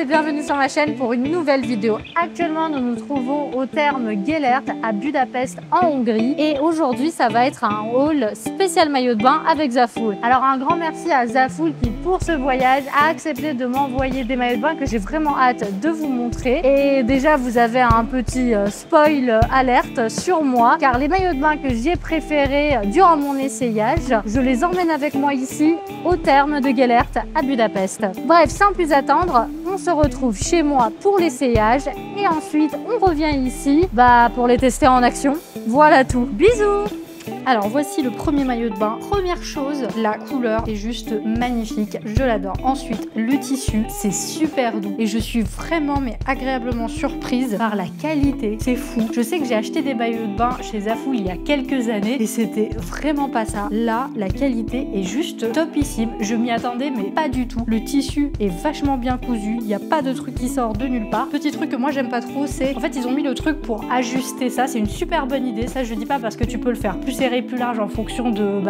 et bienvenue sur ma chaîne pour une nouvelle vidéo. Actuellement, nous nous trouvons au terme Gellért à Budapest en Hongrie et aujourd'hui, ça va être un haul spécial maillot de bain avec Zaful. Alors un grand merci à Zaful qui, pour ce voyage, a accepté de m'envoyer des maillots de bain que j'ai vraiment hâte de vous montrer. Et déjà, vous avez un petit spoil alerte sur moi car les maillots de bain que j'ai préférés durant mon essayage, je les emmène avec moi ici au terme de Gellért à Budapest. Bref, sans plus attendre, on se retrouve chez moi pour l'essayage et ensuite on revient ici pour les tester en action. Voilà tout. Bisous! Alors voici le premier maillot de bain. Première chose, la couleur est juste magnifique, je l'adore. Ensuite, le tissu, c'est super doux et je suis vraiment mais agréablement surprise par la qualité. C'est fou. Je sais que j'ai acheté des maillots de bain chez Zaful il y a quelques années et c'était vraiment pas ça. Là, la qualité est juste topissime. Je m'y attendais mais pas du tout. Le tissu est vachement bien cousu, il n'y a pas de truc qui sort de nulle part. Petit truc que moi j'aime pas trop, c'est en fait ils ont mis le truc pour ajuster ça. C'est une super bonne idée. Ça je dis pas parce que tu peux le faire plus serré, plus large en fonction de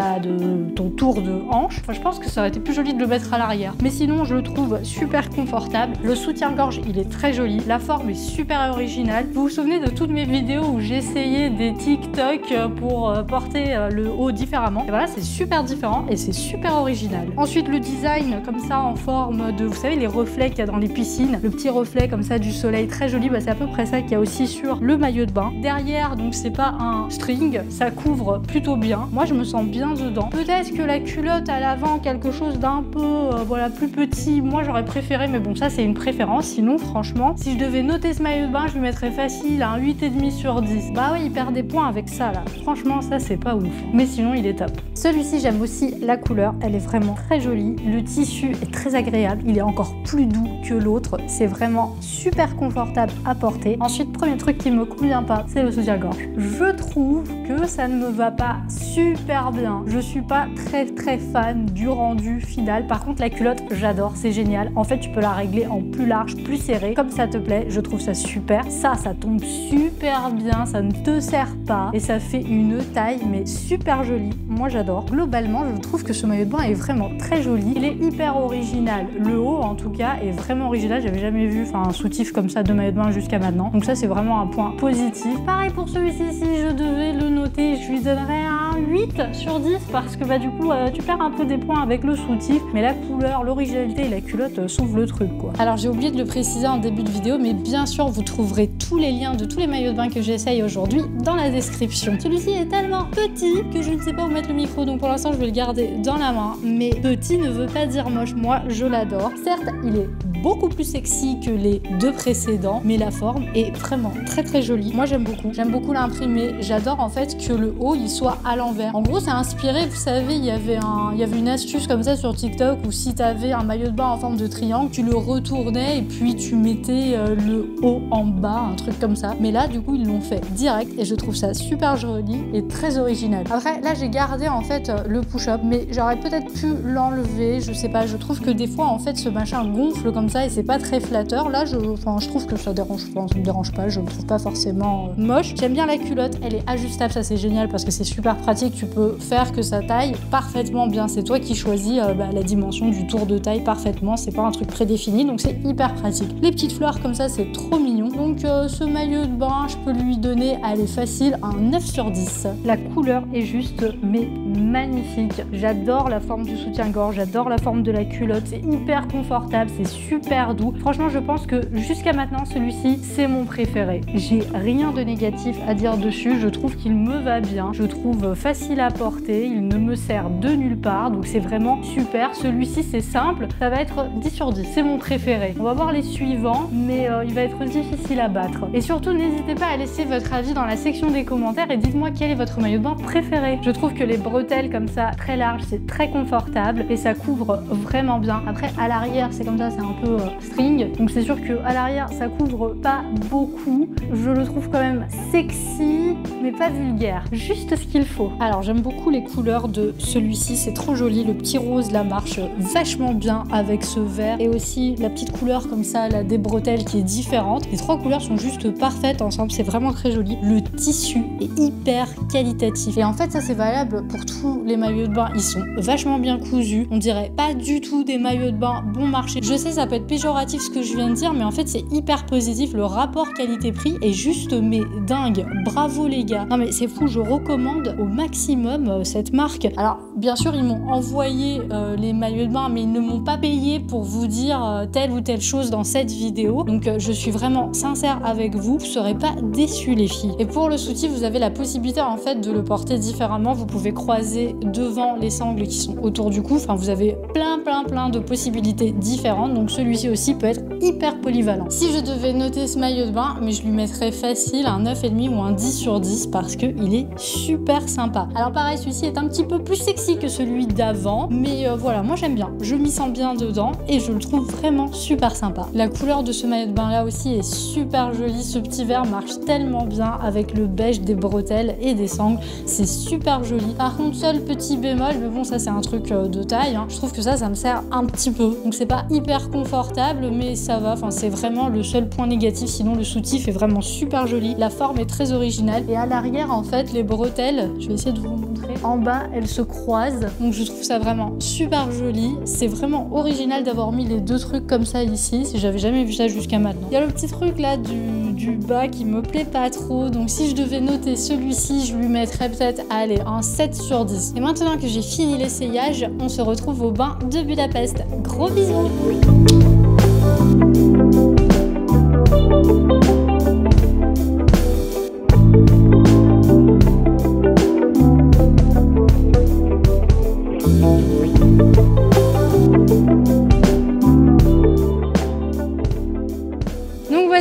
ton tour de hanche. Enfin, je pense que ça aurait été plus joli de le mettre à l'arrière. Mais sinon, je le trouve super confortable. Le soutien-gorge, il est très joli. La forme est super originale. Vous vous souvenez de toutes mes vidéos où j'essayais des TikTok pour porter le haut différemment? Et voilà, c'est super différent et c'est super original. Ensuite, le design comme ça en forme de, vous savez, les reflets qu'il y a dans les piscines. Le petit reflet comme ça du soleil, très joli. C'est à peu près ça qu'il y a aussi sur le maillot de bain. Derrière, donc c'est pas un string, ça couvre plutôt bien. Moi, je me sens bien dedans. Peut-être que la culotte à l'avant, quelque chose d'un peu plus petit, moi j'aurais préféré, mais bon, ça c'est une préférence. Sinon, franchement, si je devais noter ce maillot de bain, je lui mettrais facile un 8,5 sur 10. Bah ouais, il perd des points avec ça là. Franchement, ça c'est pas ouf. Mais sinon, il est top. Celui-ci, j'aime aussi la couleur. Elle est vraiment très jolie. Le tissu est très agréable. Il est encore plus doux que l'autre. C'est vraiment super confortable à porter. Ensuite, premier truc qui me convient pas, c'est le soutien-gorge. Je trouve que ça ne me va pas super bien. Je suis pas très fan du rendu final. Par contre, la culotte, j'adore, c'est génial. En fait, tu peux la régler en plus large, plus serré, comme ça te plaît. Je trouve ça super. Ça tombe super bien, ça ne te serre pas et ça fait une taille mais super jolie. Moi, j'adore. Globalement, je trouve que ce maillot de bain est vraiment très joli. Il est hyper original. Le haut, en tout cas, est vraiment original. J'avais jamais vu un soutif comme ça de maillot de bain jusqu'à maintenant. Donc ça, c'est vraiment un point positif. Pareil pour celui-ci, si je devais le noter, je lui donnerais un 8 sur 10 parce que du coup tu perds un peu des points avec le soutif, mais la couleur, l'originalité et la culotte sauvent le truc quoi. Alors j'ai oublié de le préciser en début de vidéo, mais bien sûr vous trouverez tous les liens de tous les maillots de bain que j'essaye aujourd'hui dans la description. Celui-ci est tellement petit que je ne sais pas où mettre le micro, donc pour l'instant je vais le garder dans la main, mais petit ne veut pas dire moche. Moi je l'adore. Certes il est beaucoup plus sexy que les deux précédents, mais la forme est vraiment très jolie. Moi j'aime beaucoup l'imprimé. J'adore en fait que le haut il soit à l'envers. En gros c'est inspiré, vous savez, il y avait une astuce comme ça sur TikTok où si tu avais un maillot de bain en forme de triangle, tu le retournais et puis tu mettais le haut en bas, un truc comme ça. Mais là du coup ils l'ont fait direct et je trouve ça super joli et très original. Après là j'ai gardé en fait le push-up, mais j'aurais peut-être pu l'enlever, je sais pas, je trouve que des fois en fait ce machin gonfle comme ça et c'est pas très flatteur. Là je trouve que ça me dérange pas, je le trouve pas forcément moche. J'aime bien la culotte, elle est ajustable, ça c'est génial parce que c'est super pratique, tu peux faire que ça taille parfaitement bien, c'est toi qui choisis la dimension du tour de taille parfaitement, c'est pas un truc prédéfini, donc c'est hyper pratique. Les petites fleurs comme ça c'est trop mignon, donc ce maillot de bain je peux lui donner, allez facile, un 9 sur 10. La couleur est juste mais magnifique, j'adore la forme du soutien-gorge, j'adore la forme de la culotte, c'est hyper confortable, c'est super doux. Franchement je pense que jusqu'à maintenant celui-ci c'est mon préféré. J'ai rien de négatif à dire dessus, je trouve qu'il me va bien, je trouve facile à porter, il ne me sert de nulle part, donc c'est vraiment super. Celui-ci c'est simple, ça va être 10 sur 10, c'est mon préféré. On va voir les suivants, mais il va être difficile à battre. Et surtout n'hésitez pas à laisser votre avis dans la section des commentaires et dites-moi quel est votre maillot de bain préféré. Je trouve que les bretelles comme ça très larges c'est très confortable et ça couvre vraiment bien. Après à l'arrière c'est comme ça, c'est un peu string, donc c'est sûr que à l'arrière ça couvre pas beaucoup. Je le trouve quand même sexy mais pas vulgaire, juste ce qu'il faut. Alors j'aime beaucoup les couleurs de celui-ci, c'est trop joli, le petit rose là marche vachement bien avec ce vert et aussi la petite couleur comme ça là des bretelles qui est différente. Les trois couleurs sont juste parfaites ensemble, c'est vraiment très joli. Le tissu est hyper qualitatif et en fait ça c'est valable pour tous les maillots de bain, ils sont vachement bien cousus. On dirait pas du tout des maillots de bain bon marché. Je sais, ça peut être péjoratif ce que je viens de dire, mais en fait, c'est hyper positif. Le rapport qualité-prix est juste, mais dingue. Bravo les gars. Non mais c'est fou, je recommande au maximum cette marque. Alors, bien sûr, ils m'ont envoyé les maillots de bain, mais ils ne m'ont pas payé pour vous dire telle ou telle chose dans cette vidéo. Donc, je suis vraiment sincère avec vous. Vous serez pas déçus les filles. Et pour le soutif, vous avez la possibilité en fait de le porter différemment. Vous pouvez croiser devant les sangles qui sont autour du cou. Enfin, vous avez plein de possibilités différentes. Donc, celui-ci aussi peut être hyper polyvalent. Si je devais noter ce maillot de bain, mais je lui mettrais facile un 9,5 ou un 10 sur 10 parce qu'il est super sympa. Alors pareil, celui-ci est un petit peu plus sexy que celui d'avant, mais voilà, moi j'aime bien. Je m'y sens bien dedans et je le trouve vraiment super sympa. La couleur de ce maillot de bain là aussi est super jolie. Ce petit vert marche tellement bien avec le beige des bretelles et des sangles. C'est super joli. Par contre, seul petit bémol, mais bon, ça c'est un truc de taille, hein. Je trouve que ça me sert un petit peu. Donc c'est pas hyper confortable, mais ça va. Enfin, c'est vraiment le seul point négatif. Sinon, le soutif est vraiment super joli. La forme est très originale. Et à l'arrière, en fait, les bretelles, je vais essayer de vous montrer. En bas, elles se croisent. Donc je trouve ça vraiment super joli. C'est vraiment original d'avoir mis les deux trucs comme ça ici. Si j'avais jamais vu ça jusqu'à maintenant. Il y a le petit truc là du bas qui me plaît pas trop. Donc si je devais noter celui-ci, je lui mettrais peut-être, allez, un 7 sur 10. Et maintenant que j'ai fini l'essayage, on se retrouve au bain de Budapest. Gros bisous!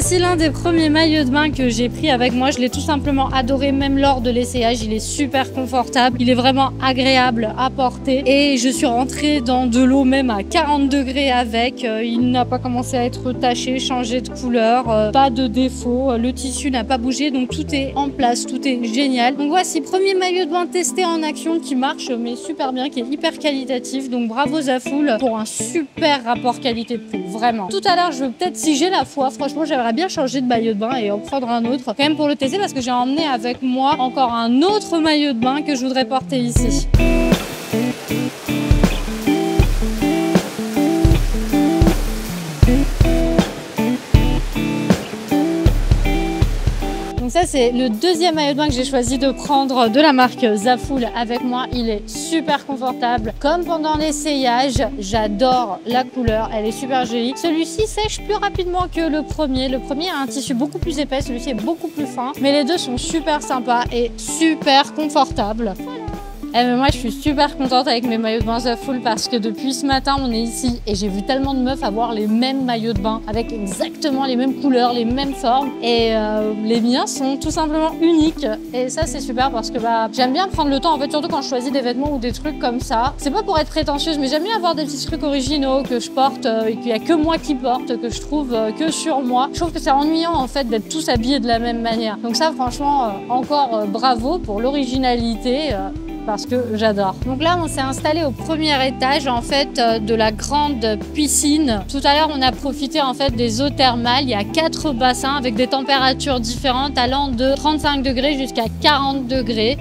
Voici l'un des premiers maillots de bain que j'ai pris avec moi. Je l'ai tout simplement adoré, même lors de l'essayage. Il est super confortable, il est vraiment agréable à porter. Et je suis rentrée dans de l'eau même à 40 degrés avec. Il n'a pas commencé à être taché, changé de couleur, pas de défaut. Le tissu n'a pas bougé, donc tout est en place, tout est génial. Donc voici, premier maillot de bain testé en action qui marche, mais super bien, qui est hyper qualitatif. Donc bravo Zaful pour un super rapport qualité-prix, vraiment. Tout à l'heure, je vais peut-être, si j'ai la foi, franchement, j'aimerais bien changer de maillot de bain et en prendre un autre quand même pour le tester parce que j'ai emmené avec moi encore un autre maillot de bain que je voudrais porter ici. Ça, c'est le deuxième maillot de bain que j'ai choisi de prendre de la marque Zaful avec moi. Il est super confortable. Comme pendant l'essayage, j'adore la couleur. Elle est super jolie. Celui-ci sèche plus rapidement que le premier. Le premier a un tissu beaucoup plus épais. Celui-ci est beaucoup plus fin. Mais les deux sont super sympas et super confortables. Voilà. Mais moi je suis super contente avec mes maillots de bain Zaful parce que depuis ce matin on est ici et j'ai vu tellement de meufs avoir les mêmes maillots de bain avec exactement les mêmes couleurs, les mêmes formes et les miens sont tout simplement uniques et ça c'est super parce que j'aime bien prendre le temps en fait, surtout quand je choisis des vêtements ou des trucs comme ça. C'est pas pour être prétentieuse mais j'aime bien avoir des petits trucs originaux que je porte et qu'il n'y a que moi qui porte, que je trouve que sur moi. Je trouve que c'est ennuyant en fait d'être tous habillés de la même manière. Donc ça franchement encore bravo pour l'originalité. Parce que j'adore. Donc là, on s'est installé au premier étage en fait de la grande piscine. Tout à l'heure, on a profité en fait des eaux thermales. Il y a 4 bassins avec des températures différentes allant de 35 degrés jusqu'à 40 degrés.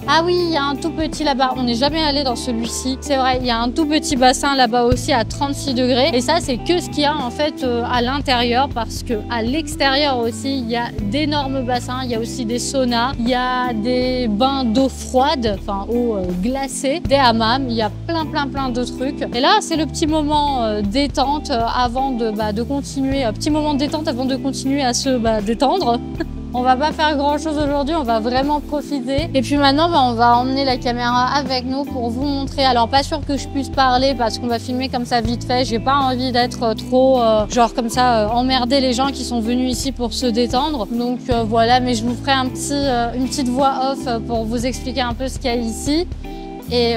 Ah oui, il y a un tout petit là-bas. On n'est jamais allé dans celui-ci. C'est vrai, il y a un tout petit bassin là-bas aussi à 36 degrés. Et ça, c'est que ce qu'il y a en fait à l'intérieur parce que à l'extérieur aussi, il y a d'énormes bassins. Il y a aussi des saunas. Il y a des bains d'eau froide, enfin eau glacée, des hammams. Il y a plein de trucs. Et là, c'est le petit moment détente avant de continuer. Petit moment de détente avant de continuer à se détendre. On va pas faire grand chose aujourd'hui, on va vraiment profiter. Et puis maintenant, on va emmener la caméra avec nous pour vous montrer. Alors pas sûr que je puisse parler parce qu'on va filmer comme ça vite fait. J'ai pas envie d'être trop genre comme ça emmerder les gens qui sont venus ici pour se détendre. Donc voilà, mais je vous ferai une petite voix off pour vous expliquer un peu ce qu'il y a ici. Et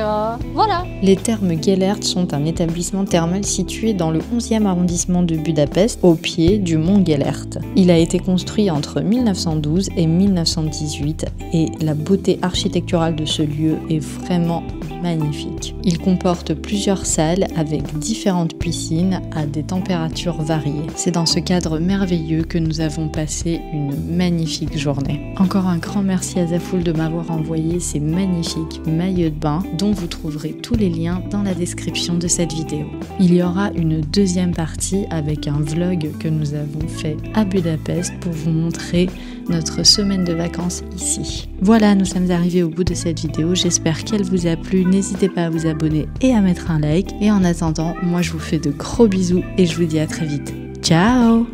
voilà. Les thermes Gellert sont un établissement thermal situé dans le 11e arrondissement de Budapest, au pied du mont Gellert. Il a été construit entre 1912 et 1918 et la beauté architecturale de ce lieu est vraiment magnifique. Il comporte plusieurs salles avec différentes piscines à des températures variées. C'est dans ce cadre merveilleux que nous avons passé une magnifique journée. Encore un grand merci à Zafoul de m'avoir envoyé ces magnifiques maillots de bain dont vous trouverez tous les liens dans la description de cette vidéo. Il y aura une deuxième partie avec un vlog que nous avons fait à Budapest pour vous montrer notre semaine de vacances ici. Voilà, nous sommes arrivés au bout de cette vidéo, j'espère qu'elle vous a plu, n'hésitez pas à vous abonner et à mettre un like, et en attendant, moi je vous fais de gros bisous et je vous dis à très vite. Ciao!